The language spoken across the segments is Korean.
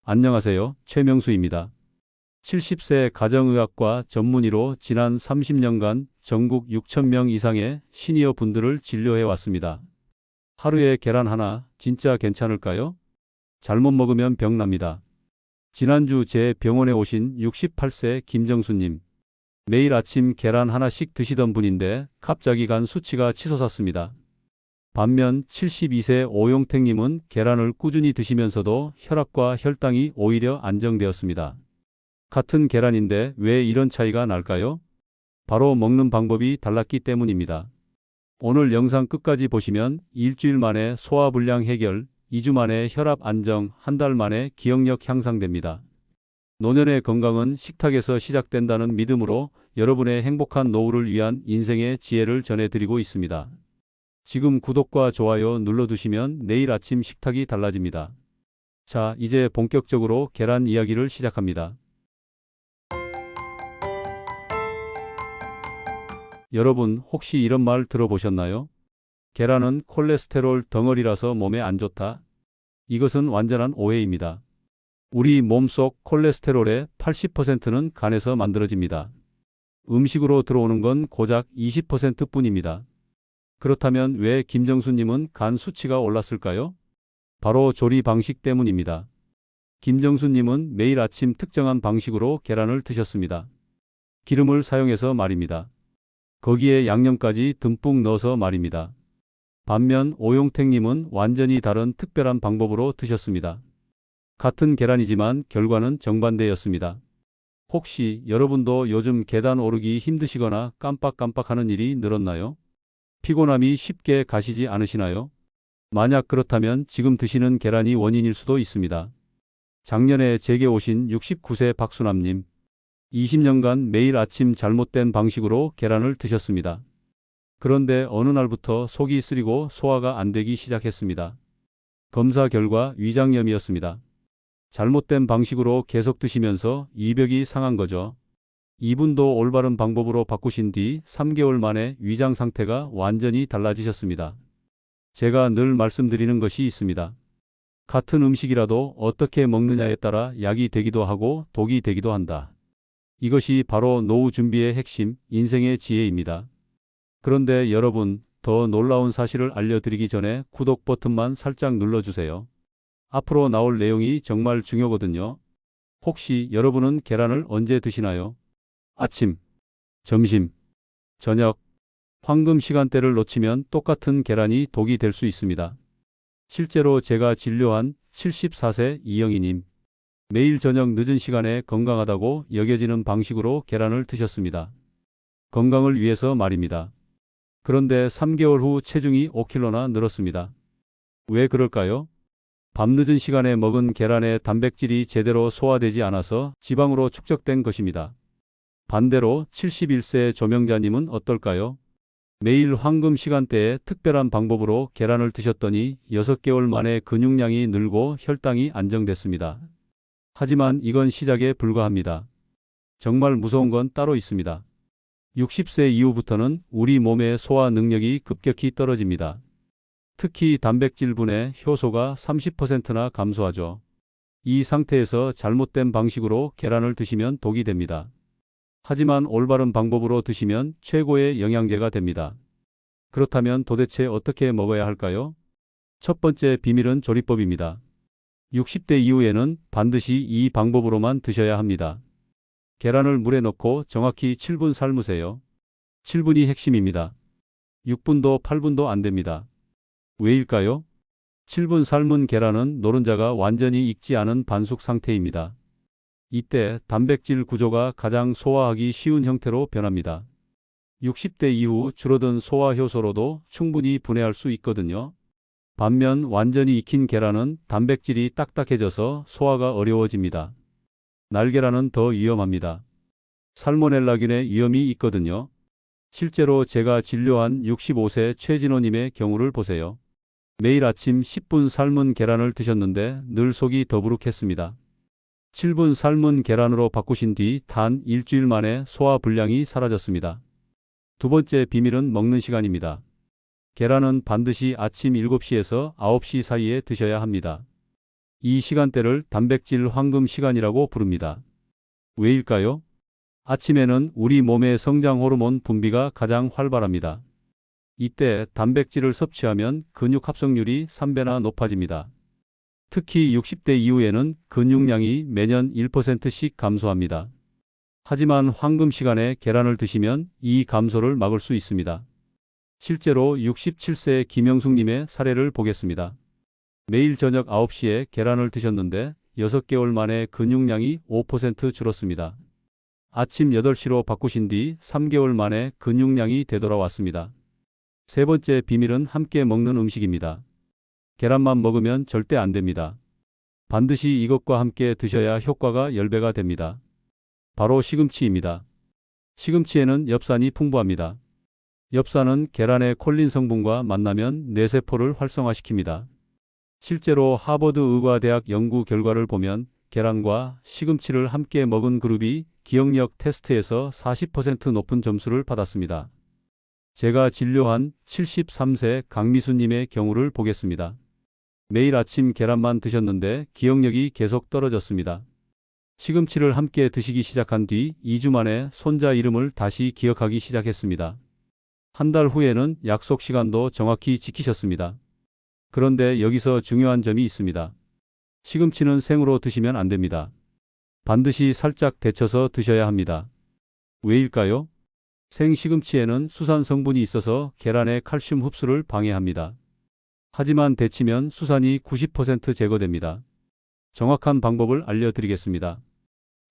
안녕하세요. 최명수입니다. 70세 가정의학과 전문의로 지난 30년간 전국 6,000명 이상의 시니어 분들을 진료해 왔습니다. 하루에 계란 하나 진짜 괜찮을까요? 잘못 먹으면 병 납니다. 지난주 제 병원에 오신 68세 김정수님. 매일 아침 계란 하나씩 드시던 분인데 갑자기 간 수치가 치솟았습니다. 반면 72세 오용택님은 계란을 꾸준히 드시면서도 혈압과 혈당이 오히려 안정되었습니다. 같은 계란인데 왜 이런 차이가 날까요? 바로 먹는 방법이 달랐기 때문입니다. 오늘 영상 끝까지 보시면 일주일 만에 소화불량 해결, 2주 만에 혈압 안정, 한 달 만에 기억력 향상됩니다. 노년의 건강은 식탁에서 시작된다는 믿음으로 여러분의 행복한 노후를 위한 인생의 지혜를 전해드리고 있습니다. 지금 구독과 좋아요 눌러두시면 내일 아침 식탁이 달라집니다. 자, 이제 본격적으로 계란 이야기를 시작합니다. 여러분, 혹시 이런 말 들어보셨나요? 계란은 콜레스테롤 덩어리라서 몸에 안 좋다. 이것은 완전한 오해입니다. 우리 몸속 콜레스테롤의 80%는 간에서 만들어집니다. 음식으로 들어오는 건 고작 20%뿐입니다. 그렇다면 왜 김정수님은 간 수치가 올랐을까요? 바로 조리 방식 때문입니다. 김정수님은 매일 아침 특정한 방식으로 계란을 드셨습니다. 기름을 사용해서 말입니다. 거기에 양념까지 듬뿍 넣어서 말입니다. 반면 오용택님은 완전히 다른 특별한 방법으로 드셨습니다. 같은 계란이지만 결과는 정반대였습니다. 혹시 여러분도 요즘 계단 오르기 힘드시거나 깜빡깜빡하는 일이 늘었나요? 피곤함이 쉽게 가시지 않으시나요? 만약 그렇다면 지금 드시는 계란이 원인일 수도 있습니다. 작년에 제게 오신 69세 박수남님. 20년간 매일 아침 잘못된 방식으로 계란을 드셨습니다. 그런데 어느 날부터 속이 쓰리고 소화가 안 되기 시작했습니다. 검사 결과 위장염이었습니다. 잘못된 방식으로 계속 드시면서 이벽이 상한 거죠. 이분도 올바른 방법으로 바꾸신 뒤 3개월 만에 위장 상태가 완전히 달라지셨습니다. 제가 늘 말씀드리는 것이 있습니다. 같은 음식이라도 어떻게 먹느냐에 따라 약이 되기도 하고 독이 되기도 한다. 이것이 바로 노후 준비의 핵심, 인생의 지혜입니다. 그런데 여러분, 더 놀라운 사실을 알려드리기 전에 구독 버튼만 살짝 눌러주세요. 앞으로 나올 내용이 정말 중요하거든요. 혹시 여러분은 계란을 언제 드시나요? 아침, 점심, 저녁, 황금 시간대를 놓치면 똑같은 계란이 독이 될 수 있습니다. 실제로 제가 진료한 74세 이영희님, 매일 저녁 늦은 시간에 건강하다고 여겨지는 방식으로 계란을 드셨습니다. 건강을 위해서 말입니다. 그런데 3개월 후 체중이 5kg나 늘었습니다. 왜 그럴까요? 밤늦은 시간에 먹은 계란의 단백질이 제대로 소화되지 않아서 지방으로 축적된 것입니다. 반대로 71세 조명자님은 어떨까요? 매일 황금 시간대에 특별한 방법으로 계란을 드셨더니 6개월 만에 근육량이 늘고 혈당이 안정됐습니다. 하지만 이건 시작에 불과합니다. 정말 무서운 건 따로 있습니다. 60세 이후부터는 우리 몸의 소화 능력이 급격히 떨어집니다. 특히 단백질분해 효소가 30%나 감소하죠. 이 상태에서 잘못된 방식으로 계란을 드시면 독이 됩니다. 하지만 올바른 방법으로 드시면 최고의 영양제가 됩니다. 그렇다면 도대체 어떻게 먹어야 할까요? 첫 번째 비밀은 조리법입니다. 60대 이후에는 반드시 이 방법으로만 드셔야 합니다. 계란을 물에 넣고 정확히 7분 삶으세요. 7분이 핵심입니다. 6분도 8분도 안 됩니다. 왜일까요? 7분 삶은 계란은 노른자가 완전히 익지 않은 반숙 상태입니다. 이때 단백질 구조가 가장 소화하기 쉬운 형태로 변합니다. 60대 이후 줄어든 소화 효소로도 충분히 분해할 수 있거든요. 반면 완전히 익힌 계란은 단백질이 딱딱해져서 소화가 어려워집니다. 날계란은 더 위험합니다. 살모넬라균의 위험이 있거든요. 실제로 제가 진료한 65세 최진호님의 경우를 보세요. 매일 아침 10분 삶은 계란을 드셨는데 늘 속이 더부룩했습니다. 7분 삶은 계란으로 바꾸신 뒤 단 일주일 만에 소화 불량이 사라졌습니다. 두 번째 비밀은 먹는 시간입니다. 계란은 반드시 아침 7시에서 9시 사이에 드셔야 합니다. 이 시간대를 단백질 황금 시간이라고 부릅니다. 왜일까요? 아침에는 우리 몸의 성장 호르몬 분비가 가장 활발합니다. 이때 단백질을 섭취하면 근육 합성률이 3배나 높아집니다. 특히 60대 이후에는 근육량이 매년 1%씩 감소합니다. 하지만 황금 시간에 계란을 드시면 이 감소를 막을 수 있습니다. 실제로 67세 김영숙님의 사례를 보겠습니다. 매일 저녁 9시에 계란을 드셨는데 6개월 만에 근육량이 5% 줄었습니다. 아침 8시로 바꾸신 뒤 3개월 만에 근육량이 되돌아왔습니다. 세 번째 비밀은 함께 먹는 음식입니다. 계란만 먹으면 절대 안 됩니다. 반드시 이것과 함께 드셔야 효과가 10배가 됩니다. 바로 시금치입니다. 시금치에는 엽산이 풍부합니다. 엽산은 계란의 콜린 성분과 만나면 뇌세포를 활성화시킵니다. 실제로 하버드 의과대학 연구 결과를 보면 계란과 시금치를 함께 먹은 그룹이 기억력 테스트에서 40% 높은 점수를 받았습니다. 제가 진료한 73세 강미수님의 경우를 보겠습니다. 매일 아침 계란만 드셨는데 기억력이 계속 떨어졌습니다. 시금치를 함께 드시기 시작한 뒤 2주 만에 손자 이름을 다시 기억하기 시작했습니다. 한 달 후에는 약속 시간도 정확히 지키셨습니다. 그런데 여기서 중요한 점이 있습니다. 시금치는 생으로 드시면 안 됩니다. 반드시 살짝 데쳐서 드셔야 합니다. 왜일까요? 생시금치에는 수산 성분이 있어서 계란의 칼슘 흡수를 방해합니다. 하지만 데치면 수산이 90% 제거됩니다. 정확한 방법을 알려드리겠습니다.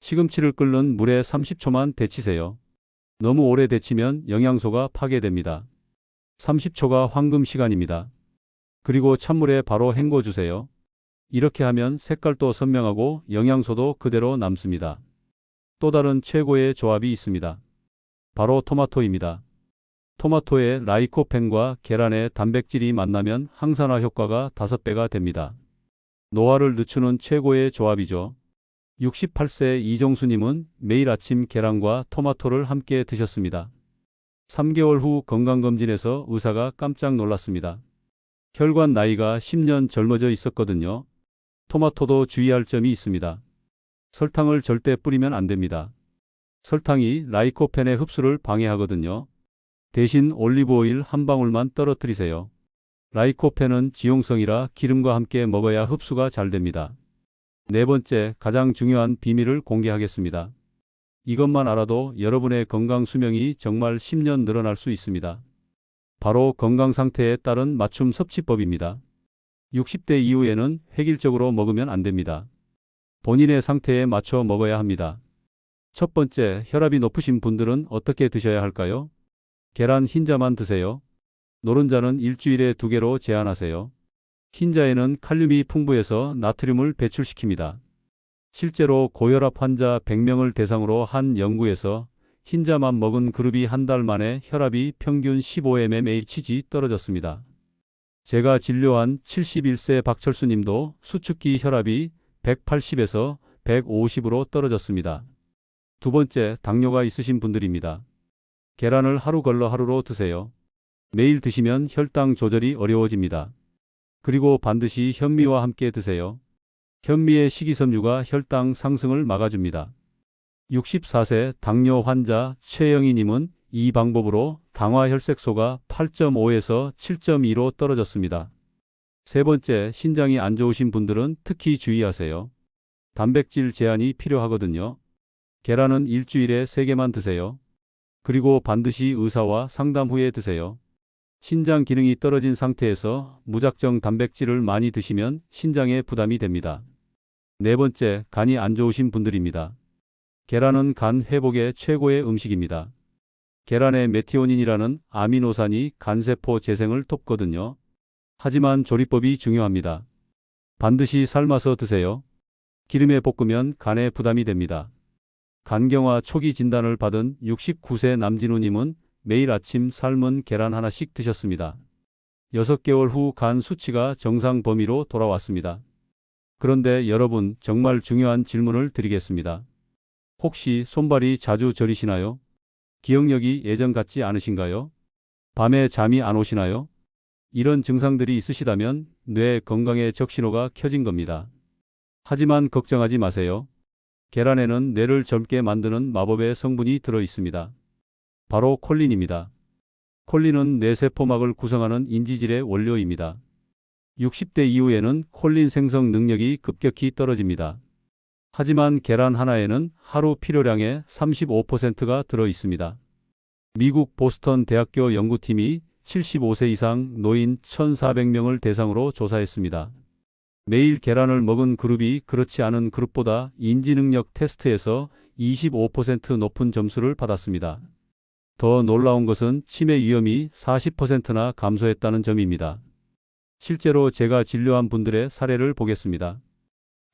시금치를 끓는 물에 30초만 데치세요. 너무 오래 데치면 영양소가 파괴됩니다. 30초가 황금 시간입니다. 그리고 찬물에 바로 헹궈주세요. 이렇게 하면 색깔도 선명하고 영양소도 그대로 남습니다. 또 다른 최고의 조합이 있습니다. 바로 토마토입니다. 토마토의 라이코펜과 계란의 단백질이 만나면 항산화 효과가 5배가 됩니다. 노화를 늦추는 최고의 조합이죠. 68세 이종수님은 매일 아침 계란과 토마토를 함께 드셨습니다. 3개월 후 건강검진에서 의사가 깜짝 놀랐습니다. 혈관 나이가 10년 젊어져 있었거든요. 토마토도 주의할 점이 있습니다. 설탕을 절대 뿌리면 안 됩니다. 설탕이 라이코펜의 흡수를 방해하거든요. 대신 올리브오일 한 방울만 떨어뜨리세요. 라이코펜은 지용성이라 기름과 함께 먹어야 흡수가 잘 됩니다. 네 번째, 가장 중요한 비밀을 공개하겠습니다. 이것만 알아도 여러분의 건강 수명이 정말 10년 늘어날 수 있습니다. 바로 건강 상태에 따른 맞춤 섭취법입니다. 60대 이후에는 획일적으로 먹으면 안 됩니다. 본인의 상태에 맞춰 먹어야 합니다. 첫 번째, 혈압이 높으신 분들은 어떻게 드셔야 할까요? 계란 흰자만 드세요. 노른자는 일주일에 2개로 제한하세요. 흰자에는 칼륨이 풍부해서 나트륨을 배출시킵니다. 실제로 고혈압 환자 100명을 대상으로 한 연구에서 흰자만 먹은 그룹이 한 달 만에 혈압이 평균 15mmHg 떨어졌습니다. 제가 진료한 71세 박철수님도 수축기 혈압이 180에서 150으로 떨어졌습니다. 두 번째, 당뇨가 있으신 분들입니다. 계란을 하루 걸러 하루로 드세요. 매일 드시면 혈당 조절이 어려워집니다. 그리고 반드시 현미와 함께 드세요. 현미의 식이섬유가 혈당 상승을 막아줍니다. 64세 당뇨 환자 최영희님은 이 방법으로 당화 혈색소가 8.5에서 7.2로 떨어졌습니다. 세 번째, 신장이 안 좋으신 분들은 특히 주의하세요. 단백질 제한이 필요하거든요. 계란은 일주일에 3개만 드세요. 그리고 반드시 의사와 상담 후에 드세요. 신장 기능이 떨어진 상태에서 무작정 단백질을 많이 드시면 신장에 부담이 됩니다. 네 번째, 간이 안 좋으신 분들입니다. 계란은 간 회복의 최고의 음식입니다. 계란의 메티오닌이라는 아미노산이 간세포 재생을 돕거든요. 하지만 조리법이 중요합니다. 반드시 삶아서 드세요. 기름에 볶으면 간에 부담이 됩니다. 간경화 초기 진단을 받은 69세 남진우님은 매일 아침 삶은 계란 하나씩 드셨습니다. 6개월 후 간 수치가 정상 범위로 돌아왔습니다. 그런데 여러분, 정말 중요한 질문을 드리겠습니다. 혹시 손발이 자주 저리시나요? 기억력이 예전 같지 않으신가요? 밤에 잠이 안 오시나요? 이런 증상들이 있으시다면 뇌 건강의 적신호가 켜진 겁니다. 하지만 걱정하지 마세요. 계란에는 뇌를 젊게 만드는 마법의 성분이 들어 있습니다. 바로 콜린입니다. 콜린은 뇌세포막을 구성하는 인지질의 원료입니다. 60대 이후에는 콜린 생성 능력이 급격히 떨어집니다. 하지만 계란 하나에는 하루 필요량의 35%가 들어 있습니다. 미국 보스턴 대학교 연구팀이 75세 이상 노인 1,400명을 대상으로 조사했습니다. 매일 계란을 먹은 그룹이 그렇지 않은 그룹보다 인지능력 테스트에서 25% 높은 점수를 받았습니다. 더 놀라운 것은 치매 위험이 40%나 감소했다는 점입니다. 실제로 제가 진료한 분들의 사례를 보겠습니다.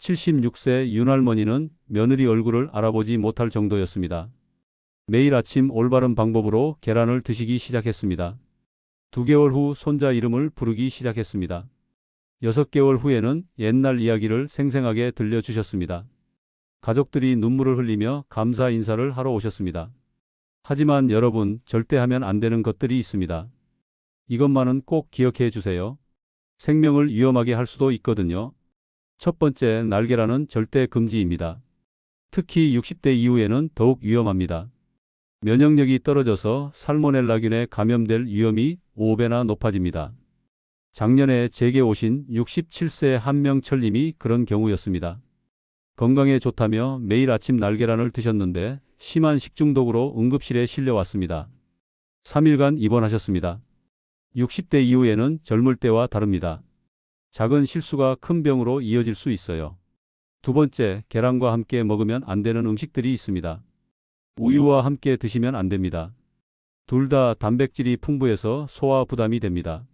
76세 윤할머니는 며느리 얼굴을 알아보지 못할 정도였습니다. 매일 아침 올바른 방법으로 계란을 드시기 시작했습니다. 2개월 후 손자 이름을 부르기 시작했습니다. 6개월 후에는 옛날 이야기를 생생하게 들려주셨습니다. 가족들이 눈물을 흘리며 감사 인사를 하러 오셨습니다. 하지만 여러분, 절대 하면 안 되는 것들이 있습니다. 이것만은 꼭 기억해 주세요. 생명을 위험하게 할 수도 있거든요. 첫 번째, 날계란은 절대 금지입니다. 특히 60대 이후에는 더욱 위험합니다. 면역력이 떨어져서 살모넬라균에 감염될 위험이 5배나 높아집니다. 작년에 제게 오신 67세 한명철님이 그런 경우였습니다. 건강에 좋다며 매일 아침 날계란을 드셨는데 심한 식중독으로 응급실에 실려왔습니다. 3일간 입원하셨습니다. 60대 이후에는 젊을 때와 다릅니다. 작은 실수가 큰 병으로 이어질 수 있어요. 두 번째, 계란과 함께 먹으면 안 되는 음식들이 있습니다. 우유와 함께 드시면 안 됩니다. 둘 다 단백질이 풍부해서 소화 부담이 됩니다.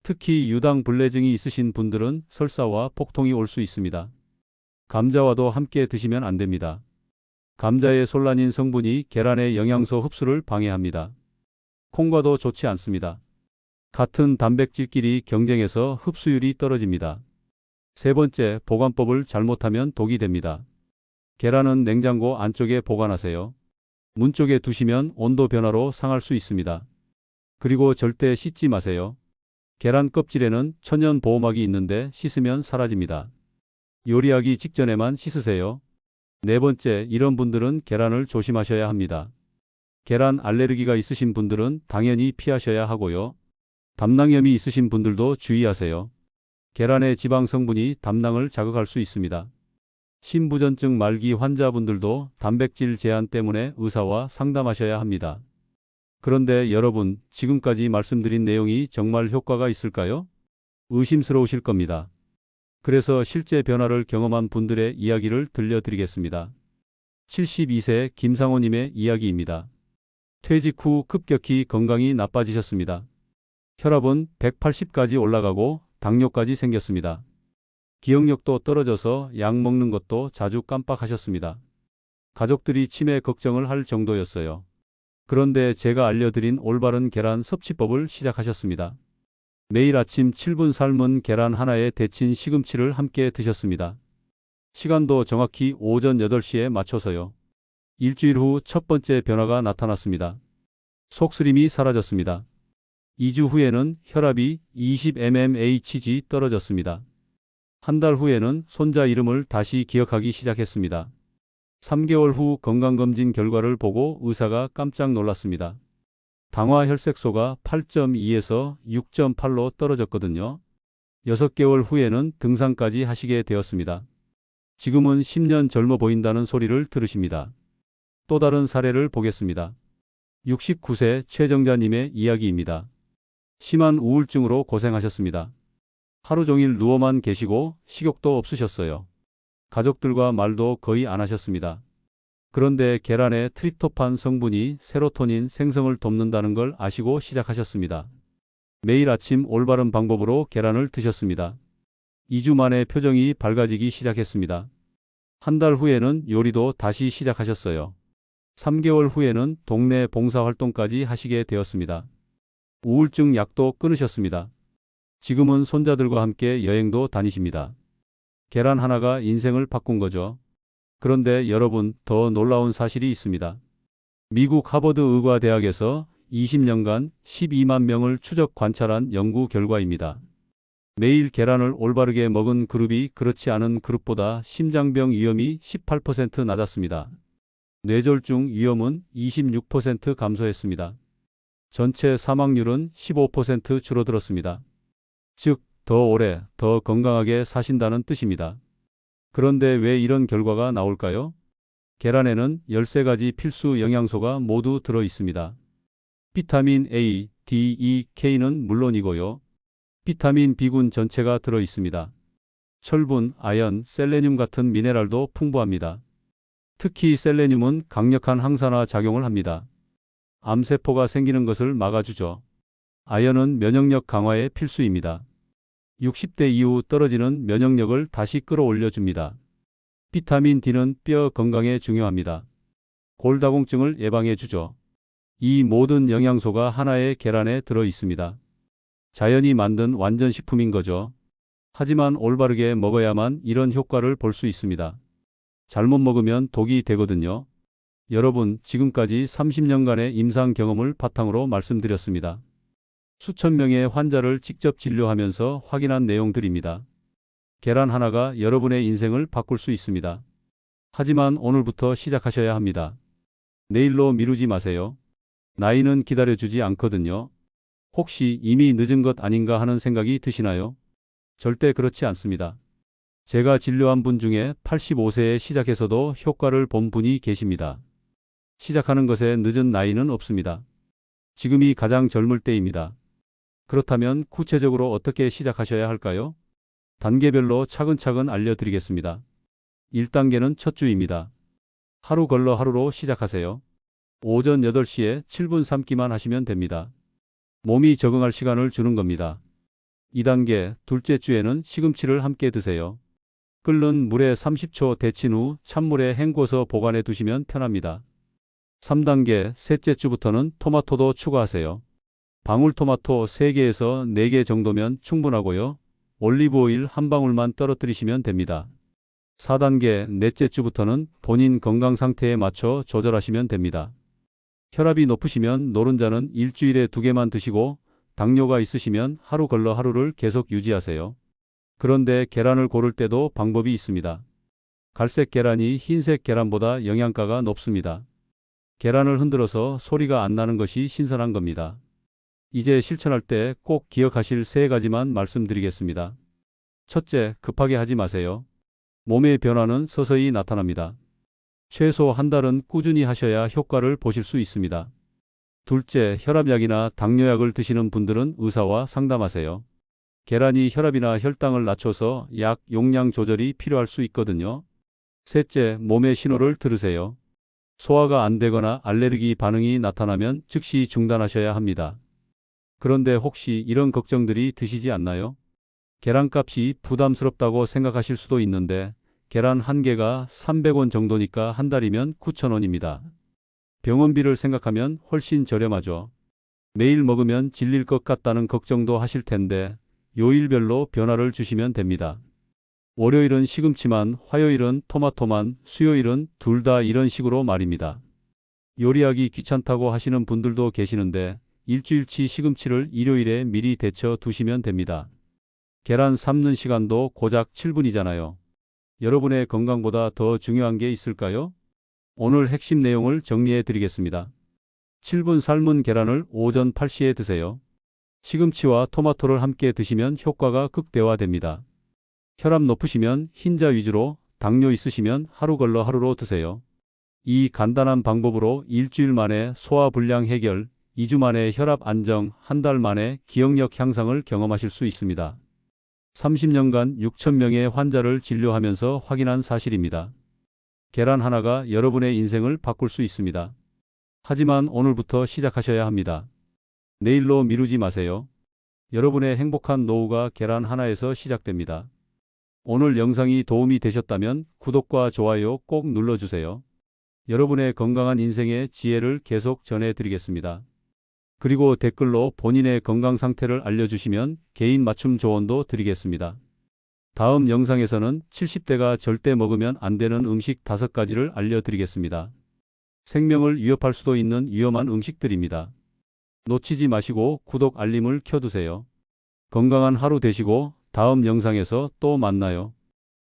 특히 유당불내증이 있으신 분들은 설사와 폭통이 올 수 있습니다. 감자와도 함께 드시면 안 됩니다. 감자의 솔라닌 성분이 계란의 영양소 흡수를 방해합니다. 콩과도 좋지 않습니다. 같은 단백질끼리 경쟁해서 흡수율이 떨어집니다. 세 번째, 보관법을 잘못하면 독이 됩니다. 계란은 냉장고 안쪽에 보관하세요. 문 쪽에 두시면 온도 변화로 상할 수 있습니다. 그리고 절대 씻지 마세요. 계란 껍질에는 천연 보호막이 있는데 씻으면 사라집니다. 요리하기 직전에만 씻으세요. 네 번째, 이런 분들은 계란을 조심하셔야 합니다. 계란 알레르기가 있으신 분들은 당연히 피하셔야 하고요. 담낭염이 있으신 분들도 주의하세요. 계란의 지방 성분이 담낭을 자극할 수 있습니다. 신부전증 말기 환자분들도 단백질 제한 때문에 의사와 상담하셔야 합니다. 그런데 여러분, 지금까지 말씀드린 내용이 정말 효과가 있을까요? 의심스러우실 겁니다. 그래서 실제 변화를 경험한 분들의 이야기를 들려드리겠습니다. 72세 김상호님의 이야기입니다. 퇴직 후 급격히 건강이 나빠지셨습니다. 혈압은 180까지 올라가고 당뇨까지 생겼습니다. 기억력도 떨어져서 약 먹는 것도 자주 깜빡하셨습니다. 가족들이 치매 걱정을 할 정도였어요. 그런데 제가 알려드린 올바른 계란 섭취법을 시작하셨습니다. 매일 아침 7분 삶은 계란 하나에 데친 시금치를 함께 드셨습니다. 시간도 정확히 오전 8시에 맞춰서요. 일주일 후 첫 번째 변화가 나타났습니다. 속쓰림이 사라졌습니다. 2주 후에는 혈압이 20mmHg 떨어졌습니다. 한 달 후에는 손자 이름을 다시 기억하기 시작했습니다. 3개월 후 건강검진 결과를 보고 의사가 깜짝 놀랐습니다. 당화 혈색소가 8.2에서 6.8로 떨어졌거든요. 6개월 후에는 등산까지 하시게 되었습니다. 지금은 10년 젊어 보인다는 소리를 들으십니다. 또 다른 사례를 보겠습니다. 69세 최정자님의 이야기입니다. 심한 우울증으로 고생하셨습니다. 하루 종일 누워만 계시고 식욕도 없으셨어요. 가족들과 말도 거의 안 하셨습니다. 그런데 계란의 트립토판 성분이 세로토닌 생성을 돕는다는 걸 아시고 시작하셨습니다. 매일 아침 올바른 방법으로 계란을 드셨습니다. 2주 만에 표정이 밝아지기 시작했습니다. 한 달 후에는 요리도 다시 시작하셨어요. 3개월 후에는 동네 봉사활동까지 하시게 되었습니다. 우울증 약도 끊으셨습니다. 지금은 손자들과 함께 여행도 다니십니다. 계란 하나가 인생을 바꾼 거죠. 그런데 여러분, 더 놀라운 사실이 있습니다. 미국 하버드 의과대학에서 20년간 12만 명을 추적 관찰한 연구 결과입니다. 매일 계란을 올바르게 먹은 그룹이 그렇지 않은 그룹보다 심장병 위험이 18% 낮았습니다. 뇌졸중 위험은 26% 감소했습니다. 전체 사망률은 15% 줄어들었습니다. 즉, 더 오래, 더 건강하게 사신다는 뜻입니다. 그런데 왜 이런 결과가 나올까요? 계란에는 13가지 필수 영양소가 모두 들어 있습니다. 비타민 A, D, E, K는 물론이고요. 비타민 B군 전체가 들어 있습니다. 철분, 아연, 셀레늄 같은 미네랄도 풍부합니다. 특히 셀레늄은 강력한 항산화 작용을 합니다. 암세포가 생기는 것을 막아주죠. 아연은 면역력 강화에 필수입니다. 60대 이후 떨어지는 면역력을 다시 끌어올려줍니다. 비타민 D는 뼈 건강에 중요합니다. 골다공증을 예방해주죠. 이 모든 영양소가 하나의 계란에 들어 있습니다. 자연이 만든 완전 식품인 거죠. 하지만 올바르게 먹어야만 이런 효과를 볼 수 있습니다. 잘못 먹으면 독이 되거든요. 여러분, 지금까지 30년간의 임상 경험을 바탕으로 말씀드렸습니다. 수천 명의 환자를 직접 진료하면서 확인한 내용들입니다. 계란 하나가 여러분의 인생을 바꿀 수 있습니다. 하지만 오늘부터 시작하셔야 합니다. 내일로 미루지 마세요. 나이는 기다려주지 않거든요. 혹시 이미 늦은 것 아닌가 하는 생각이 드시나요? 절대 그렇지 않습니다. 제가 진료한 분 중에 85세에 시작해서도 효과를 본 분이 계십니다. 시작하는 것에 늦은 나이는 없습니다. 지금이 가장 젊을 때입니다. 그렇다면 구체적으로 어떻게 시작하셔야 할까요? 단계별로 차근차근 알려드리겠습니다. 1단계는 첫 주입니다. 하루 걸러 하루로 시작하세요. 오전 8시에 7분 삼기만 하시면 됩니다. 몸이 적응할 시간을 주는 겁니다. 2단계, 둘째 주에는 시금치를 함께 드세요. 끓는 물에 30초 데친 후 찬물에 헹궈서 보관해 두시면 편합니다. 3단계, 셋째 주부터는 토마토도 추가하세요. 방울토마토 3개에서 4개 정도면 충분하고요. 올리브오일 한 방울만 떨어뜨리시면 됩니다. 4단계, 넷째 주부터는 본인 건강 상태에 맞춰 조절하시면 됩니다. 혈압이 높으시면 노른자는 일주일에 2개만 드시고 당뇨가 있으시면 하루 걸러 하루를 계속 유지하세요. 그런데 계란을 고를 때도 방법이 있습니다. 갈색 계란이 흰색 계란보다 영양가가 높습니다. 계란을 흔들어서 소리가 안 나는 것이 신선한 겁니다. 이제 실천할 때 꼭 기억하실 3가지만 말씀드리겠습니다. 첫째, 급하게 하지 마세요. 몸의 변화는 서서히 나타납니다. 최소 한 달은 꾸준히 하셔야 효과를 보실 수 있습니다. 둘째, 혈압약이나 당뇨약을 드시는 분들은 의사와 상담하세요. 계란이 혈압이나 혈당을 낮춰서 약 용량 조절이 필요할 수 있거든요. 셋째, 몸의 신호를 들으세요. 소화가 안 되거나 알레르기 반응이 나타나면 즉시 중단하셔야 합니다. 그런데 혹시 이런 걱정들이 드시지 않나요? 계란값이 부담스럽다고 생각하실 수도 있는데 계란 한 개가 300원 정도니까 한 달이면 9,000원입니다. 병원비를 생각하면 훨씬 저렴하죠. 매일 먹으면 질릴 것 같다는 걱정도 하실 텐데 요일별로 변화를 주시면 됩니다. 월요일은 시금치만, 화요일은 토마토만, 수요일은 둘 다 이런 식으로 말입니다. 요리하기 귀찮다고 하시는 분들도 계시는데 일주일치 시금치를 일요일에 미리 데쳐 두시면 됩니다. 계란 삶는 시간도 고작 7분이잖아요. 여러분의 건강보다 더 중요한 게 있을까요? 오늘 핵심 내용을 정리해 드리겠습니다. 7분 삶은 계란을 오전 8시에 드세요. 시금치와 토마토를 함께 드시면 효과가 극대화됩니다. 혈압 높으시면 흰자 위주로, 당뇨 있으시면 하루 걸러 하루로 드세요. 이 간단한 방법으로 일주일 만에 소화불량 해결, 2주 만에 혈압 안정, 한 달 만에 기억력 향상을 경험하실 수 있습니다. 30년간 6,000명의 환자를 진료하면서 확인한 사실입니다. 계란 하나가 여러분의 인생을 바꿀 수 있습니다. 하지만 오늘부터 시작하셔야 합니다. 내일로 미루지 마세요. 여러분의 행복한 노후가 계란 하나에서 시작됩니다. 오늘 영상이 도움이 되셨다면 구독과 좋아요 꼭 눌러주세요. 여러분의 건강한 인생의 지혜를 계속 전해드리겠습니다. 그리고 댓글로 본인의 건강 상태를 알려주시면 개인 맞춤 조언도 드리겠습니다. 다음 영상에서는 70대가 절대 먹으면 안 되는 음식 5가지를 알려드리겠습니다. 생명을 위협할 수도 있는 위험한 음식들입니다. 놓치지 마시고 구독 알림을 켜두세요. 건강한 하루 되시고 다음 영상에서 또 만나요.